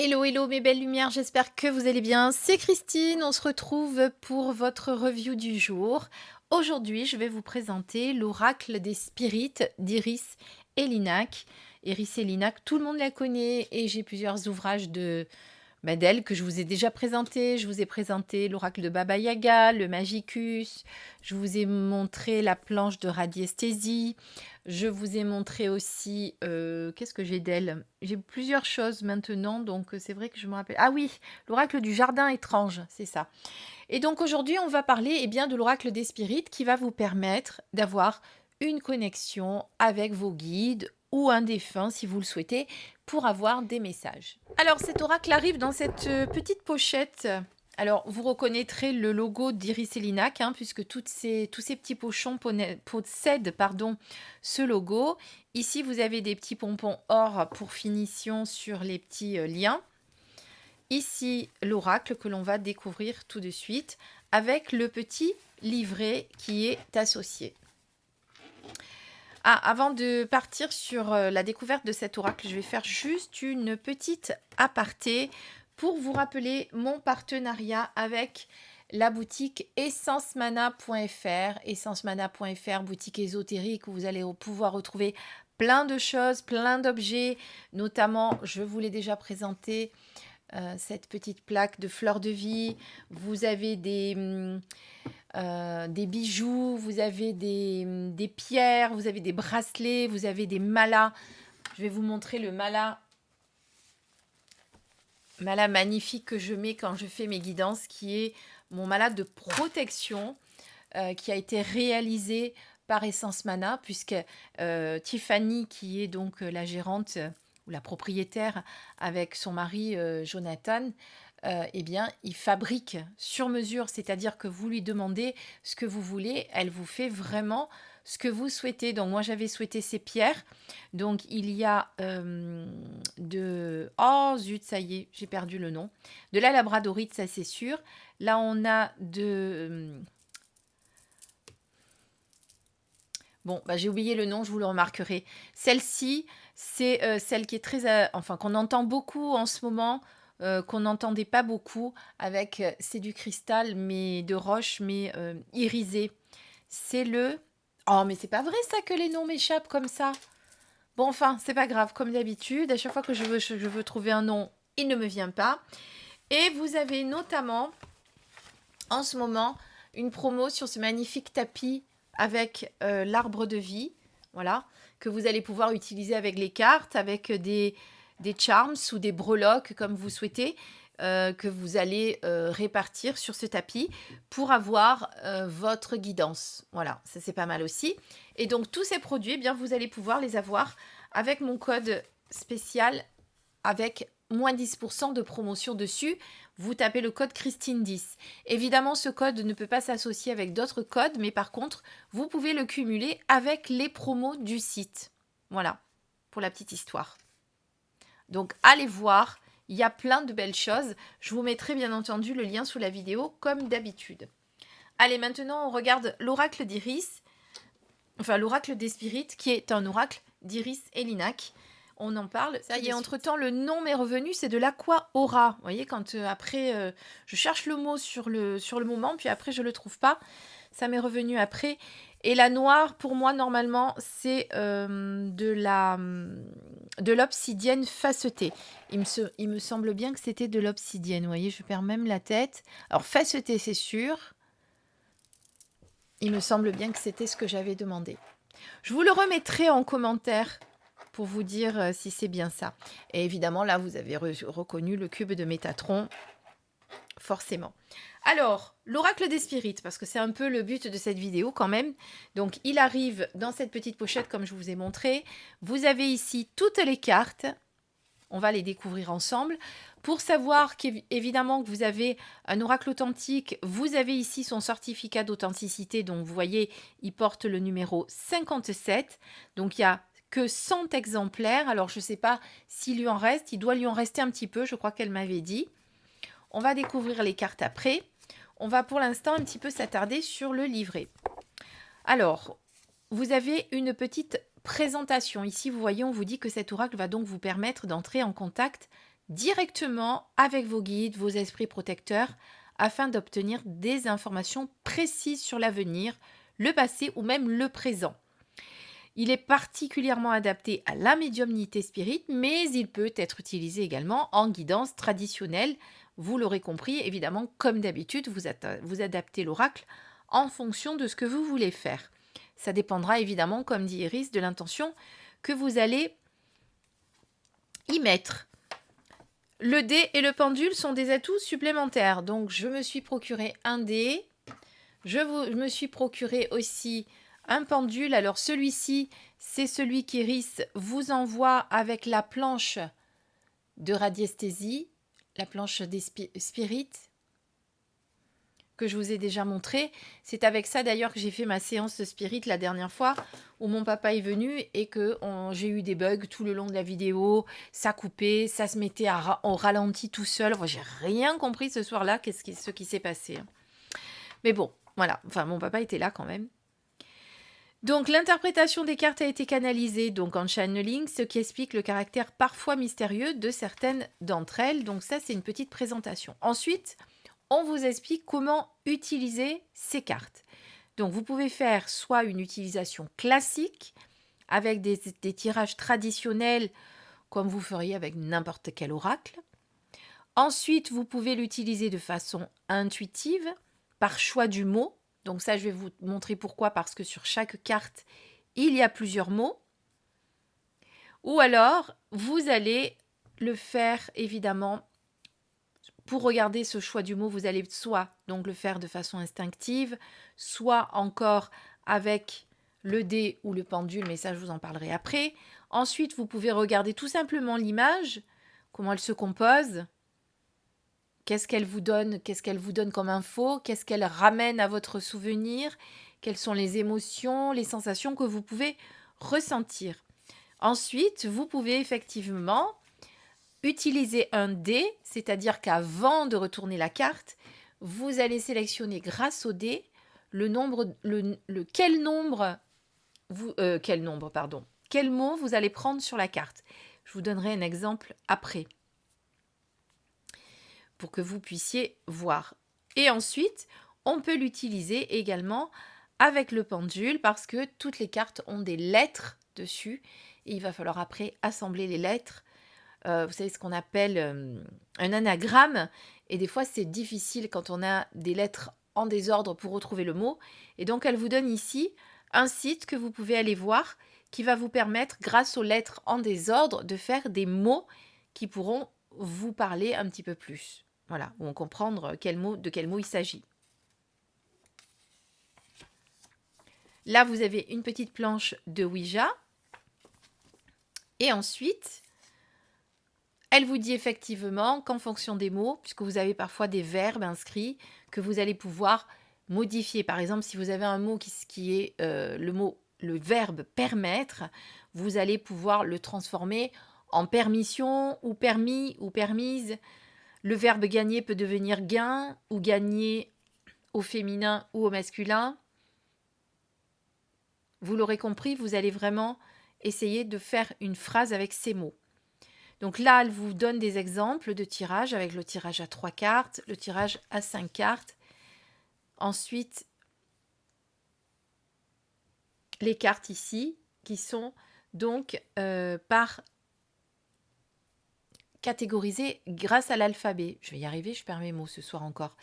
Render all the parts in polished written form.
Hello, hello mes belles lumières, j'espère que vous allez bien. C'est Christine, on se retrouve pour votre review du jour. Aujourd'hui, je vais vous présenter l'oracle des spirites d'Iris et Linac. Iris et Linac, tout le monde la connaît et j'ai plusieurs ouvrages d'elle que je vous ai déjà présentés. Je vous ai présenté l'oracle de Baba Yaga, le Magicus. Je vous ai montré la planche de radiesthésie. Je vous ai montré aussi, qu'est-ce que j'ai d'elle? J'ai plusieurs choses maintenant, donc c'est vrai que je me rappelle. Ah oui, l'oracle du jardin étrange, c'est ça. Et donc aujourd'hui, on va parler bien de l'oracle des spirites qui va vous permettre d'avoir une connexion avec vos guides ou un défunt si vous le souhaitez pour avoir des messages. Alors cet oracle arrive dans cette petite pochette. Alors vous reconnaîtrez le logo d'Iris et Linac puisque tous ces petits pochons possèdent ce logo. Ici vous avez des petits pompons or pour finition sur les petits liens. Ici, l'oracle que l'on va découvrir tout de suite avec le petit livret qui est associé. Avant de partir sur la découverte de cet oracle, je vais faire juste une petite aparté pour vous rappeler mon partenariat avec la boutique essencemana.fr. Essencemana.fr, boutique ésotérique où vous allez pouvoir retrouver plein de choses, plein d'objets. Notamment, je vous l'ai déjà présenté, cette petite plaque de fleurs de vie. Vous avez des bijoux, vous avez des pierres, vous avez des bracelets, vous avez des malas. Je vais vous montrer le mala magnifique que je mets quand je fais mes guidances, qui est mon mala de protection, qui a été réalisé par Essence Mana, puisque Tiffany, qui est donc la gérante ou la propriétaire avec son mari Jonathan, il fabrique sur mesure, c'est-à-dire que vous lui demandez ce que vous voulez, elle vous fait vraiment ce que vous souhaitez. Donc moi j'avais souhaité ces pierres, donc il y a oh zut, ça y est, j'ai perdu le nom, de la labradorite, ça c'est sûr. Là on a j'ai oublié le nom, je vous le remarquerai. Celle-ci, c'est celle qui est très... qu'on entend beaucoup en ce moment, qu'on n'entendait pas beaucoup, avec... c'est du cristal, mais de roche, mais irisé. C'est le... Oh, mais c'est pas vrai ça que les noms m'échappent comme ça. Bon, enfin, c'est pas grave, comme d'habitude. À chaque fois que je veux trouver un nom, il ne me vient pas. Et vous avez notamment, en ce moment, une promo sur ce magnifique tapis avec l'arbre de vie, voilà, que vous allez pouvoir utiliser avec les cartes, avec des charms ou des breloques comme vous souhaitez, que vous allez répartir sur ce tapis pour avoir votre guidance. Voilà, ça c'est pas mal aussi. Et donc tous ces produits, vous allez pouvoir les avoir avec mon code spécial avec moins 10% de promotion dessus. Vous tapez le code Christine10. Évidemment, ce code ne peut pas s'associer avec d'autres codes, mais par contre, vous pouvez le cumuler avec les promos du site. Voilà, pour la petite histoire. Donc, allez voir, il y a plein de belles choses. Je vous mettrai bien entendu le lien sous la vidéo, comme d'habitude. Allez, maintenant, on regarde l'oracle d'Iris, enfin l'oracle des spirites, qui est un oracle d'Iris et Linac. On en parle. Ça y est, entre-temps, le nom m'est revenu, c'est de l'Aqua Aura. Vous voyez, quand après, je cherche le mot sur le moment, puis après, je ne le trouve pas. Ça m'est revenu après. Et la noire, pour moi, normalement, c'est de l'obsidienne facetée. Il me semble bien que c'était de l'obsidienne. Vous voyez, je perds même la tête. Alors, facetée, c'est sûr. Il me semble bien que c'était ce que j'avais demandé. Je vous le remettrai en commentaire pour vous dire si c'est bien ça. Et évidemment, là, vous avez reconnu le cube de Métatron, forcément. Alors, l'oracle des spirites, parce que c'est un peu le but de cette vidéo quand même. Donc, il arrive dans cette petite pochette, comme je vous ai montré. Vous avez ici toutes les cartes. On va les découvrir ensemble. Pour savoir qu'évidemment que vous avez un oracle authentique, vous avez ici son certificat d'authenticité. Donc, vous voyez, il porte le numéro 57. Donc, il y a que 100 exemplaires. Alors, je ne sais pas s'il lui en reste. Il doit lui en rester un petit peu, je crois qu'elle m'avait dit. On va découvrir les cartes après. On va pour l'instant un petit peu s'attarder sur le livret. Alors, vous avez une petite présentation. Ici, vous voyez, on vous dit que cet oracle va donc vous permettre d'entrer en contact directement avec vos guides, vos esprits protecteurs, afin d'obtenir des informations précises sur l'avenir, le passé ou même le présent. Il est particulièrement adapté à la médiumnité spirit, mais il peut être utilisé également en guidance traditionnelle. Vous l'aurez compris, évidemment, comme d'habitude, vous adaptez l'oracle en fonction de ce que vous voulez faire. Ça dépendra évidemment, comme dit Iris, de l'intention que vous allez y mettre. Le dé et le pendule sont des atouts supplémentaires. Donc, je me suis procuré un dé. Je me suis procuré aussi un pendule. Alors, celui-ci, c'est celui qu'Iris vous envoie avec la planche de radiesthésie, la planche des spirites, que je vous ai déjà montré. C'est avec ça d'ailleurs que j'ai fait ma séance de spirit la dernière fois, où mon papa est venu et que j'ai eu des bugs tout le long de la vidéo. Ça coupait, ça se mettait au ralenti tout seul. Enfin, j'ai rien compris ce soir-là, ce qui s'est passé. Mais bon, voilà. Enfin, mon papa était là quand même. Donc, l'interprétation des cartes a été canalisée donc en channeling, ce qui explique le caractère parfois mystérieux de certaines d'entre elles. Donc ça, c'est une petite présentation. Ensuite, on vous explique comment utiliser ces cartes. Donc, vous pouvez faire soit une utilisation classique avec des tirages traditionnels comme vous feriez avec n'importe quel oracle. Ensuite, vous pouvez l'utiliser de façon intuitive, par choix du mot. Donc ça, je vais vous montrer pourquoi, parce que sur chaque carte, il y a plusieurs mots. Ou alors, vous allez le faire, évidemment, pour regarder ce choix du mot, vous allez soit donc le faire de façon instinctive, soit encore avec le dé ou le pendule, mais ça, je vous en parlerai après. Ensuite, vous pouvez regarder tout simplement l'image, comment elle se compose, qu'est-ce qu'elle vous donne comme info, qu'est-ce qu'elle ramène à votre souvenir, quelles sont les émotions, les sensations que vous pouvez ressentir. Ensuite, vous pouvez effectivement utiliser un dé, c'est-à-dire qu'avant de retourner la carte, vous allez sélectionner grâce au dé quel mot vous allez prendre sur la carte. Je vous donnerai un exemple après, pour que vous puissiez voir. Et ensuite, on peut l'utiliser également avec le pendule, parce que toutes les cartes ont des lettres dessus, et il va falloir après assembler les lettres. Vous savez ce qu'on appelle un anagramme, et des fois c'est difficile quand on a des lettres en désordre pour retrouver le mot. Et donc elle vous donne ici un site que vous pouvez aller voir, qui va vous permettre, grâce aux lettres en désordre, de faire des mots qui pourront vous parler un petit peu plus. Voilà, ou comprendre de quel mot il s'agit. Là, vous avez une petite planche de Ouija. Et ensuite, elle vous dit effectivement qu'en fonction des mots, puisque vous avez parfois des verbes inscrits, que vous allez pouvoir modifier. Par exemple, si vous avez un mot qui est le verbe permettre, vous allez pouvoir le transformer en permission ou permis ou permise. Le verbe gagner peut devenir gain ou gagner au féminin ou au masculin. Vous l'aurez compris, vous allez vraiment essayer de faire une phrase avec ces mots. Donc là, elle vous donne des exemples de tirage avec le tirage à 3 cartes, le tirage à 5 cartes. Ensuite, les cartes ici qui sont donc catégorisées grâce à l'alphabet. Je vais y arriver, je perds mes mots ce soir encore.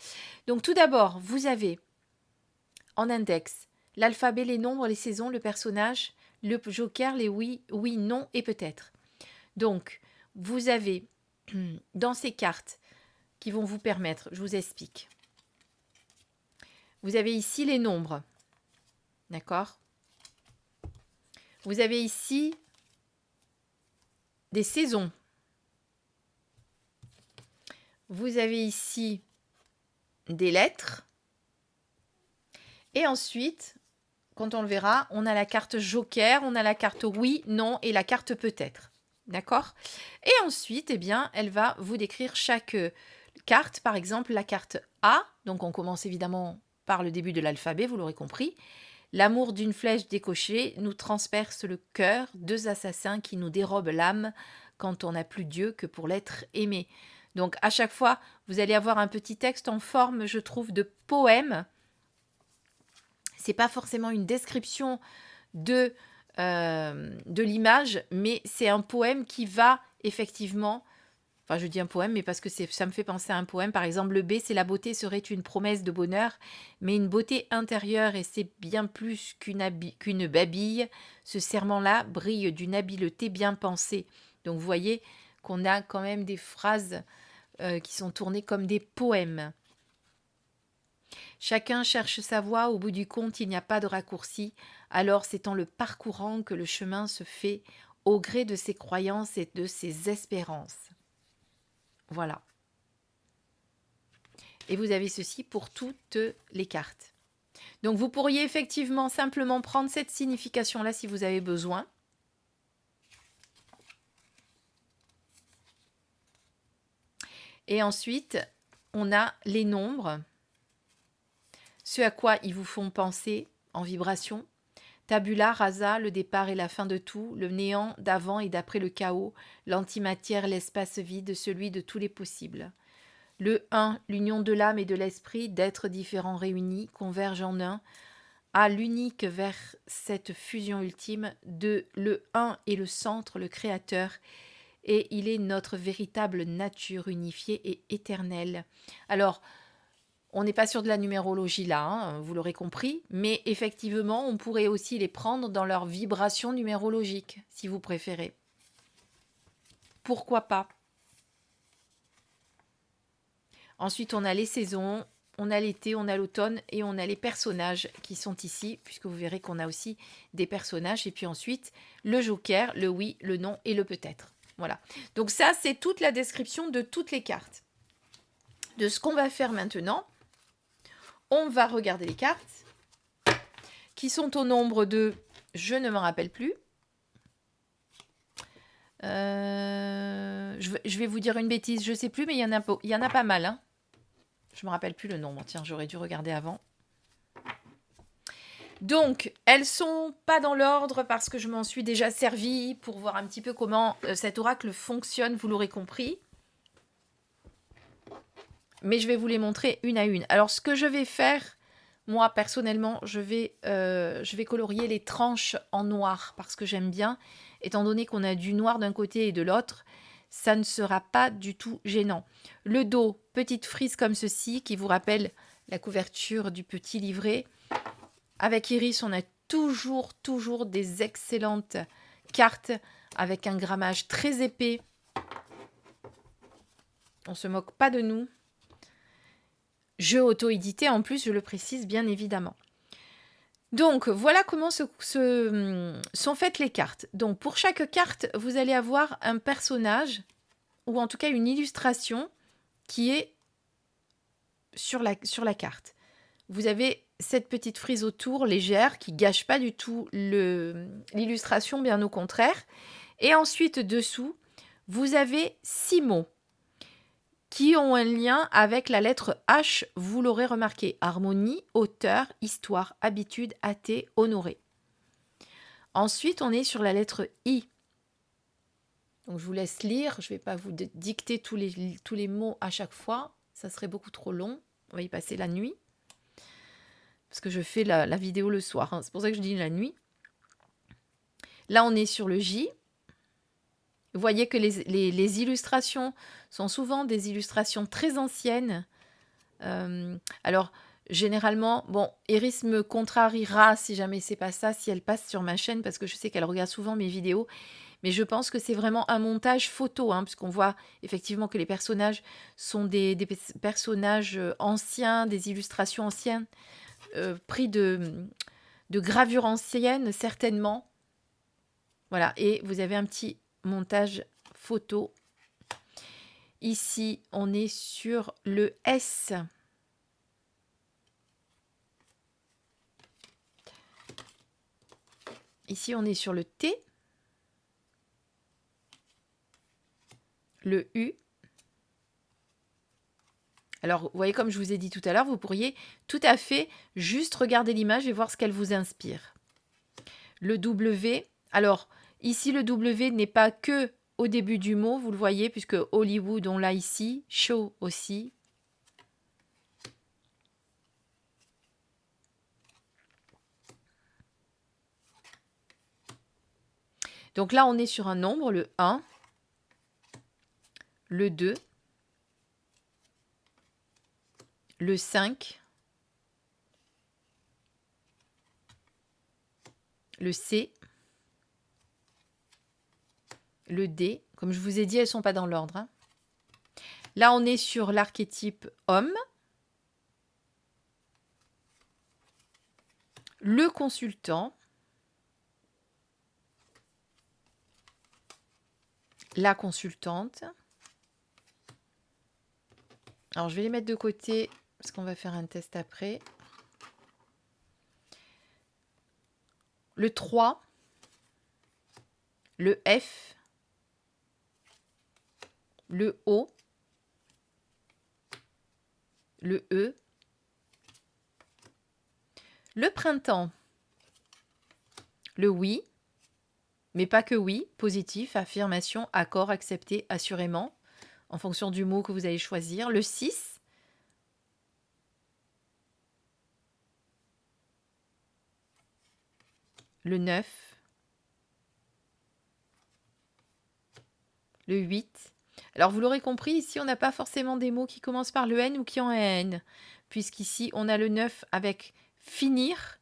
Donc tout d'abord, vous avez en index l'alphabet, les nombres, les saisons, le personnage, le joker, les oui, non et peut-être. Donc, vous avez dans ces cartes qui vont vous permettre, je vous explique. Vous avez ici les nombres, d'accord? Vous avez ici des saisons. Vous avez ici des lettres. Et ensuite, quand on le verra, on a la carte joker, on a la carte oui, non et la carte peut-être. D'accord? Et ensuite, eh bien, elle va vous décrire chaque carte. Par exemple, la carte A, donc on commence évidemment par le début de l'alphabet, vous l'aurez compris. L'amour d'une flèche décochée nous transperce le cœur, 2 assassins qui nous dérobent l'âme, quand on n'a plus Dieu que pour l'être aimé. Donc à chaque fois, vous allez avoir un petit texte en forme, je trouve, de poème. C'est pas forcément une description de l'image, mais c'est un poème qui va effectivement, enfin je dis un poème, mais parce que ça me fait penser à un poème. Par exemple, le B, c'est la beauté serait une promesse de bonheur, mais une beauté intérieure, et c'est bien plus qu'une babille. Ce serment-là brille d'une habileté bien pensée. Donc vous voyez qu'on a quand même des phrases qui sont tournées comme des poèmes. Chacun cherche sa voie, au bout du compte, il n'y a pas de raccourci. Alors c'est en le parcourant que le chemin se fait, au gré de ses croyances et de ses espérances. Voilà. Et vous avez ceci pour toutes les cartes. Donc vous pourriez effectivement simplement prendre cette signification-là si vous avez besoin. Et ensuite, on a les nombres, ce à quoi ils vous font penser en vibration. Tabula rasa, le départ et la fin de tout, le néant d'avant et d'après le chaos, l'antimatière, l'espace vide, celui de tous les possibles. Le 1, l'union de l'âme et de l'esprit, d'êtres différents réunis, convergent en un, à l'unique vers cette fusion ultime. De le 1 est le centre, le créateur, et il est notre véritable nature unifiée et éternelle. Alors, on n'est pas sur de la numérologie là, hein, vous l'aurez compris, mais effectivement, on pourrait aussi les prendre dans leur vibration numérologique, si vous préférez. Pourquoi pas? Ensuite, on a les saisons, on a l'été, on a l'automne et on a les personnages qui sont ici, puisque vous verrez qu'on a aussi des personnages. Et puis ensuite, le joker, le oui, le non et le peut-être. Voilà. Donc ça, c'est toute la description de toutes les cartes. De ce qu'on va faire maintenant, on va regarder les cartes qui sont au nombre de, je ne m'en rappelle plus. Je vais vous dire une bêtise, je ne sais plus, mais il y en a pas mal. Hein. Je ne me rappelle plus le nombre. Tiens, j'aurais dû regarder avant. Donc, elles sont pas dans l'ordre parce que je m'en suis déjà servi pour voir un petit peu comment cet oracle fonctionne, vous l'aurez compris. Mais je vais vous les montrer une à une. Alors, ce que je vais faire, moi, personnellement, je vais colorier les tranches en noir parce que j'aime bien. Étant donné qu'on a du noir d'un côté et de l'autre, ça ne sera pas du tout gênant. Le dos, petite frise comme ceci, qui vous rappelle la couverture du petit livret. Avec Iris, on a toujours des excellentes cartes avec un grammage très épais. On ne se moque pas de nous. Jeu auto-édité, en plus, je le précise bien évidemment. Donc, voilà comment sont faites les cartes. Donc, pour chaque carte, vous allez avoir un personnage, ou en tout cas une illustration, qui est sur la carte. Vous avez cette petite frise autour, légère, qui ne gâche pas du tout l'illustration, bien au contraire. Et ensuite, dessous, vous avez 6 mots qui ont un lien avec la lettre H, vous l'aurez remarqué. Harmonie, hauteur, histoire, habitude, athée, honoré. Ensuite, on est sur la lettre I. Donc, je vous laisse lire. Je ne vais pas vous dicter tous les mots à chaque fois. Ça serait beaucoup trop long. On va y passer la nuit. Parce que je fais la vidéo le soir. Hein. C'est pour ça que je dis la nuit. Là, on est sur le J. Vous voyez que les illustrations sont souvent des illustrations très anciennes. Alors, généralement, bon, Iris me contrariera si jamais c'est pas ça, si elle passe sur ma chaîne, parce que je sais qu'elle regarde souvent mes vidéos. Mais je pense que c'est vraiment un montage photo, hein, puisqu'on voit effectivement que les personnages sont des personnages anciens, des illustrations anciennes, pris de gravures anciennes, certainement. Voilà, et vous avez un petit montage photo. Ici, on est sur le S. Ici, on est sur le T. Le U. Alors, vous voyez, comme je vous ai dit tout à l'heure, vous pourriez tout à fait juste regarder l'image et voir ce qu'elle vous inspire. Le W. Alors, ici, le W n'est pas que au début du mot, vous le voyez, puisque Hollywood, on l'a ici, show aussi. Donc là, on est sur un nombre, le 1, le 2, le 5, le C, le D. Comme je vous ai dit, elles ne sont pas dans l'ordre, hein. Là, on est sur l'archétype homme, le consultant, la consultante. Alors, je vais les mettre de côté parce qu'on va faire un test après. Le 3, le F, le O, le E, le printemps, le oui, mais pas que oui, positif, affirmation, accord, accepté, assurément, en fonction du mot que vous allez choisir. Le 6, le 9, le 8. Alors, vous l'aurez compris, ici, on n'a pas forcément des mots qui commencent par le N ou qui ont un N, puisqu'ici, on a le 9 avec finir.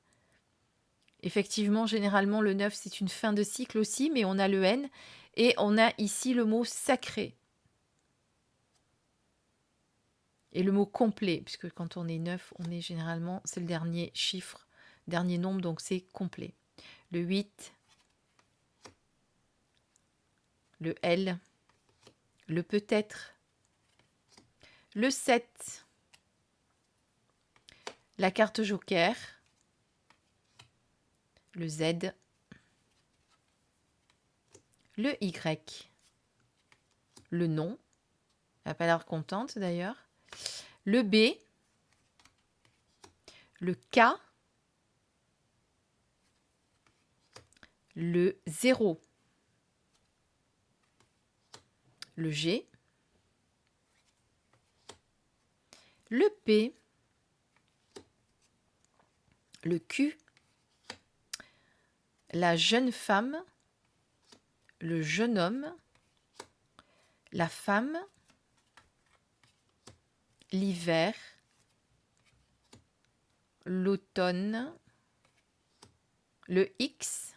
Effectivement, généralement, le 9, c'est une fin de cycle aussi, mais on a le N. Et on a ici le mot sacré. Et le mot complet, puisque quand on est 9, on est généralement, c'est le dernier chiffre, dernier nombre, donc c'est complet. Le 8, le L, le peut-être, le 7, la carte joker, le Z, le Y, le non, elle n'a pas l'air contente d'ailleurs, le B, le K, le 0, le G, le P, le Q, la jeune femme, le jeune homme, la femme, l'hiver, l'automne, le X,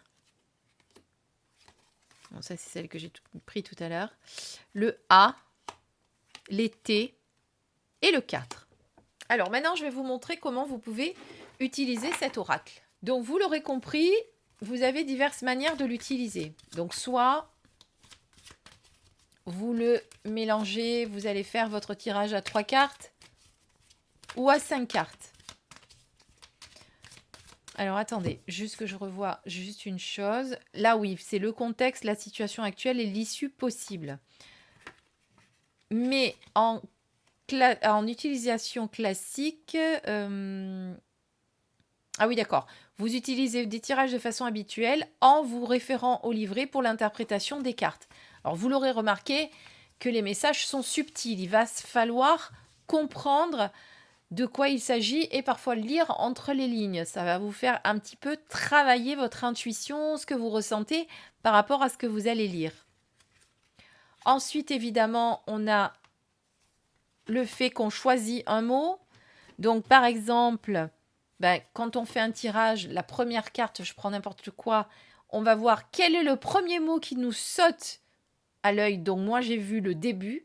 bon, ça c'est celle que j'ai pris tout à l'heure, le A, l'été et le 4. Alors maintenant, je vais vous montrer comment vous pouvez utiliser cet oracle. Donc vous l'aurez compris, vous avez diverses manières de l'utiliser. Donc soit vous le mélangez, vous allez faire votre tirage à 3 cartes ou à 5 cartes. Alors attendez, juste que je revoie juste une chose. Là oui, c'est le contexte, la situation actuelle et l'issue possible. Mais en utilisation classique... Ah oui, d'accord. Vous utilisez des tirages de façon habituelle en vous référant au livret pour l'interprétation des cartes. Alors, vous l'aurez remarqué que les messages sont subtils. Il va falloir comprendre de quoi il s'agit et parfois lire entre les lignes. Ça va vous faire un petit peu travailler votre intuition, ce que vous ressentez par rapport à ce que vous allez lire. Ensuite, évidemment, on a le fait qu'on choisit un mot. Donc, par exemple... quand on fait un tirage, la première carte, je prends n'importe quoi, on va voir quel est le premier mot qui nous saute à l'œil. Donc moi, j'ai vu le début.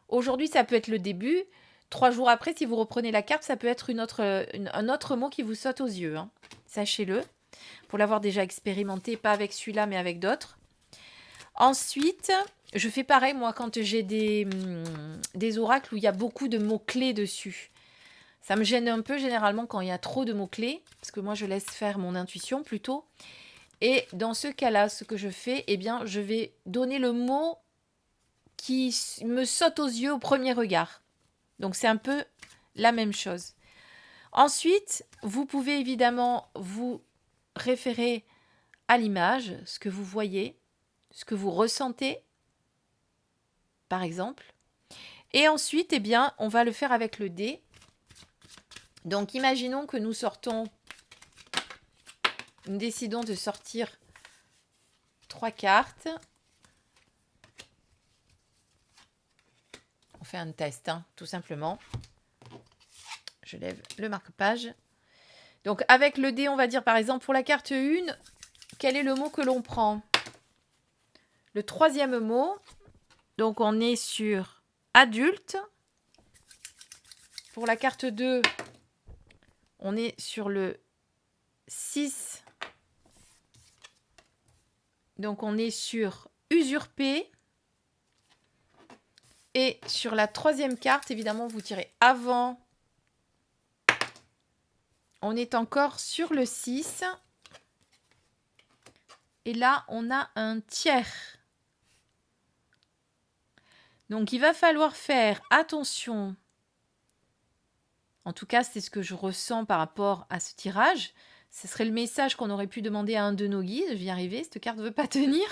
Aujourd'hui, ça peut être le début. 3 jours après, si vous reprenez la carte, ça peut être un autre mot qui vous saute aux yeux, hein. Sachez-le, pour l'avoir déjà expérimenté, pas avec celui-là, mais avec d'autres. Ensuite, je fais pareil, moi, quand j'ai des oracles où il y a beaucoup de mots-clés dessus. Ça me gêne un peu généralement quand il y a trop de mots-clés, parce que moi, je laisse faire mon intuition plutôt. Et dans ce cas-là, ce que je fais, eh bien, je vais donner le mot qui me saute aux yeux au premier regard. Donc, c'est un peu la même chose. Ensuite, vous pouvez évidemment vous référer à l'image, ce que vous voyez, ce que vous ressentez, par exemple. Et ensuite, eh bien, on va le faire avec le dé. Donc, imaginons que nous décidons de sortir 3 cartes. On fait un test, hein, tout simplement. Je lève le marque-page. Donc, avec le dé, on va dire, par exemple, pour la carte 1, quel est le mot que l'on prend? Le 3e mot. Donc, on est sur adulte. Pour la carte 2, on est sur le 6. Donc, on est sur usurper. Et sur la 3e carte, évidemment, vous tirez avant. On est encore sur le 6. Et là, on a un tiers. Donc, il va falloir faire attention. En tout cas, c'est ce que je ressens par rapport à ce tirage. Ce serait le message qu'on aurait pu demander à un de nos guides. Je vais y arriver, cette carte ne veut pas tenir.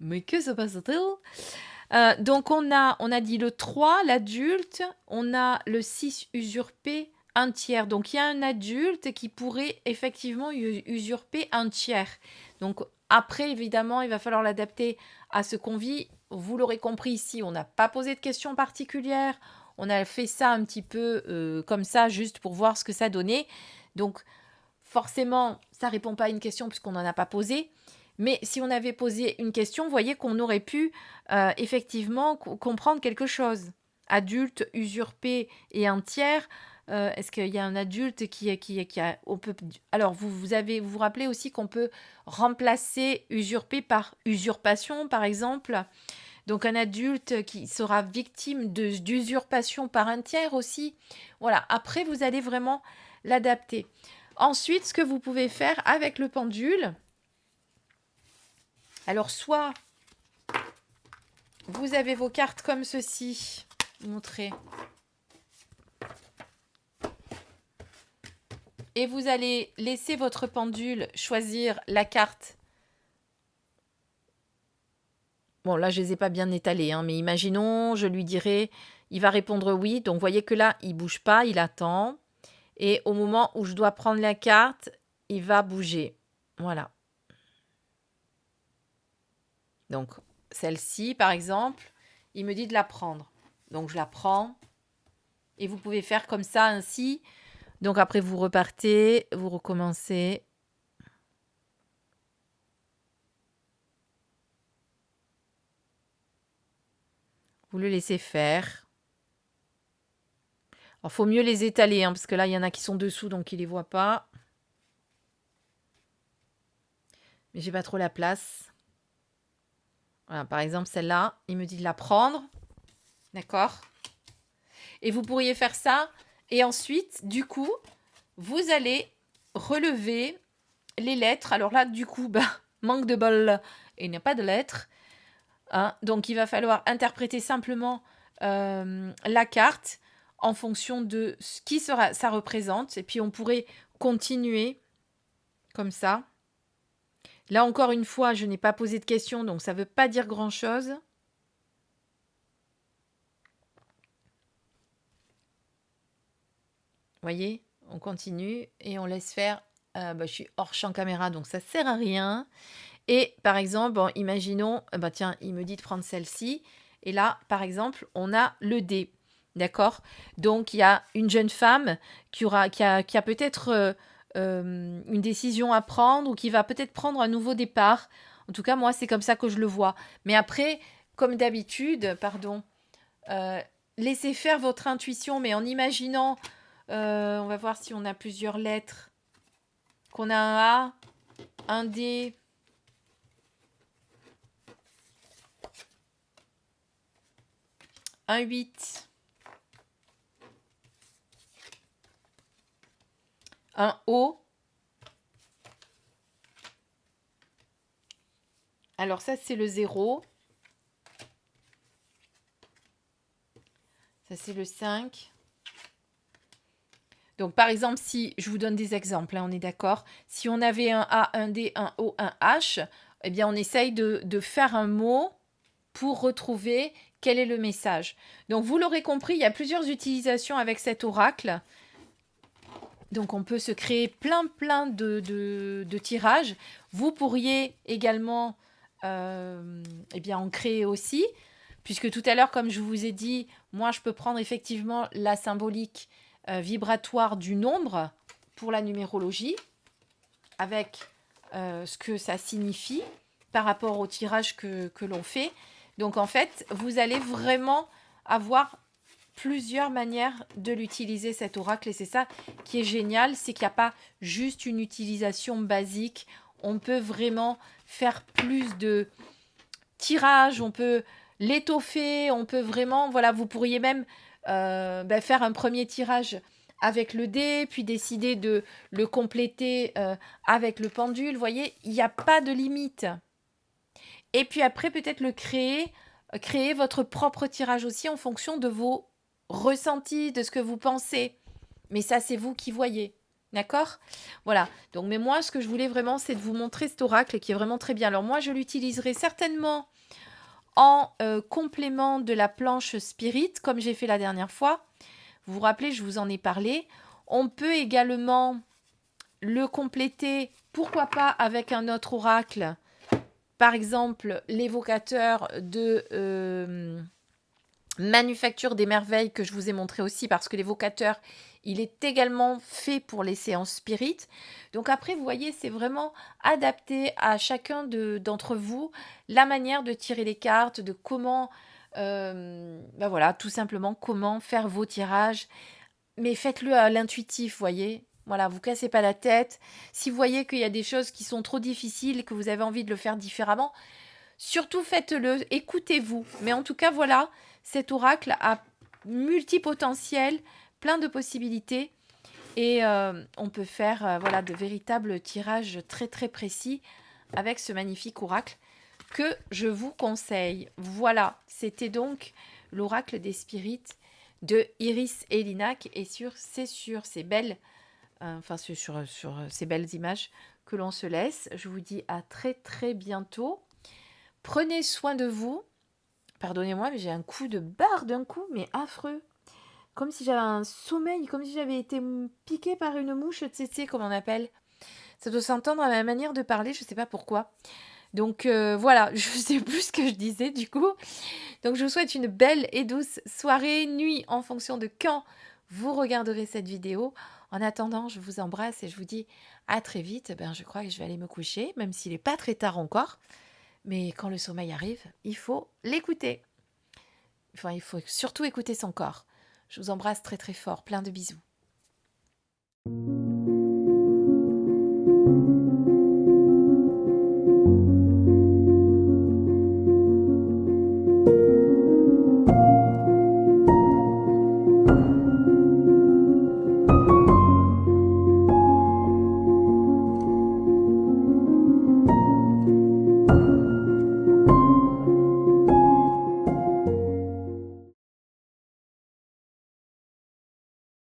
Mais que se passe-t-il? Donc, on a dit le 3, l'adulte. On a le 6 usurpé, un tiers. Donc, il y a un adulte qui pourrait effectivement usurper un tiers. Donc, après, évidemment, il va falloir l'adapter à ce qu'on vit. Vous l'aurez compris ici, on n'a pas posé de questions particulières. On a fait ça un petit peu comme ça, juste pour voir ce que ça donnait. Donc, forcément, ça ne répond pas à une question puisqu'on n'en a pas posé. Mais si on avait posé une question, vous voyez qu'on aurait pu effectivement comprendre quelque chose. Adulte, usurpé et un tiers. Est-ce qu'il y a un adulte qui a... On peut, alors, vous vous rappelez aussi qu'on peut remplacer usurpé par usurpation, par exemple. Donc, un adulte qui sera victime d'usurpation par un tiers aussi. Voilà, après, vous allez vraiment l'adapter. Ensuite, ce que vous pouvez faire avec le pendule, alors soit vous avez vos cartes comme ceci, montrez, et vous allez laisser votre pendule choisir la carte. Bon, là, je ne les ai pas bien étalés, hein, mais imaginons, je lui dirais, il va répondre oui. Donc, vous voyez que là, il ne bouge pas, il attend. Et au moment où je dois prendre la carte, il va bouger. Voilà. Donc, celle-ci, par exemple, il me dit de la prendre. Donc, je la prends. Et vous pouvez faire comme ça, ainsi. Donc, après, vous repartez, vous recommencez. Vous le laissez faire. Alors, il faut mieux les étaler, hein, parce que là, il y en a qui sont dessous, donc ils ne les voient pas. Mais j'ai pas trop la place. Voilà, par exemple, celle-là, il me dit de la prendre. D'accord? Et vous pourriez faire ça. Et ensuite, du coup, vous allez relever les lettres. Alors là, du coup, manque de bol, il n'y a pas de lettres. Hein, donc, il va falloir interpréter simplement la carte en fonction de ce qui ça représente. Et puis, on pourrait continuer comme ça. Là, encore une fois, je n'ai pas posé de questions, donc ça ne veut pas dire grand-chose. Voyez, on continue et on laisse faire. Je suis hors champ caméra, donc ça ne sert à rien. Et par exemple, bon, imaginons, tiens, il me dit de prendre celle-ci. Et là, par exemple, on a le dé. D'accord? Donc, il y a une jeune femme qui a peut-être une décision à prendre ou qui va peut-être prendre un nouveau départ. En tout cas, moi, c'est comme ça que je le vois. Mais après, comme d'habitude, laissez faire votre intuition, mais en imaginant, on va voir si on a plusieurs lettres, qu'on a un A, un D, un 8, un O. Alors ça, c'est le 0. Ça, c'est le 5. Donc, par exemple, si je vous donne des exemples, hein, on est d'accord. Si on avait un A, un D, un O, un H, eh bien, on essaye de faire un mot pour retrouver quel est le message. Donc, vous l'aurez compris, il y a plusieurs utilisations avec cet oracle. Donc, on peut se créer plein de tirages. Vous pourriez également en créer aussi, puisque tout à l'heure, comme je vous ai dit, moi, je peux prendre effectivement la symbolique vibratoire du nombre pour la numérologie, avec ce que ça signifie par rapport au tirage que l'on fait. Donc, en fait, vous allez vraiment avoir plusieurs manières de l'utiliser, cet oracle. Et c'est ça qui est génial, c'est qu'il n'y a pas juste une utilisation basique. On peut vraiment faire plus de tirages, on peut l'étoffer, on peut vraiment... Voilà, vous pourriez même faire un premier tirage avec le dé, puis décider de le compléter avec le pendule. Vous voyez, il n'y a pas de limite. Et puis après, peut-être créer votre propre tirage aussi en fonction de vos ressentis, de ce que vous pensez. Mais ça, c'est vous qui voyez. D'accord? Voilà. Donc, mais moi, ce que je voulais vraiment, c'est de vous montrer cet oracle qui est vraiment très bien. Alors, moi, je l'utiliserai certainement en complément de la planche Spirit, comme j'ai fait la dernière fois. Vous vous rappelez, je vous en ai parlé. On peut également le compléter, pourquoi pas, avec un autre oracle. Par exemple, l'évocateur de Manufacture des merveilles que je vous ai montré aussi, parce que l'évocateur, il est également fait pour les séances spirit. Donc après, vous voyez, c'est vraiment adapté à chacun d'entre vous, la manière de tirer les cartes, de comment, voilà, tout simplement, comment faire vos tirages. Mais faites-le à l'intuitif, voyez. Voilà, vous cassez pas la tête. Si vous voyez qu'il y a des choses qui sont trop difficiles et que vous avez envie de le faire différemment, surtout faites-le, écoutez-vous. Mais en tout cas, voilà, cet oracle a multipotentiel, plein de possibilités. Et on peut faire voilà, de véritables tirages très très précis avec ce magnifique oracle que je vous conseille. Voilà, c'était donc l'oracle des spirites de Iris Elinac. Et c'est sur ces belles, sur ces belles images que l'on se laisse. Je vous dis à très très bientôt. Prenez soin de vous. Pardonnez-moi, mais j'ai un coup de barre d'un coup, mais affreux. Comme si j'avais un sommeil, comme si j'avais été piquée par une mouche, tsetse, comme on appelle. Ça doit s'entendre à ma manière de parler, je ne sais pas pourquoi. Donc voilà, je ne sais plus ce que je disais du coup. Donc je vous souhaite une belle et douce soirée, nuit, en fonction de quand vous regarderez cette vidéo. En attendant, je vous embrasse et je vous dis à très vite. Je crois que je vais aller me coucher, même s'il n'est pas très tard encore. Mais quand le sommeil arrive, il faut l'écouter. Enfin, il faut surtout écouter son corps. Je vous embrasse très très fort. Plein de bisous.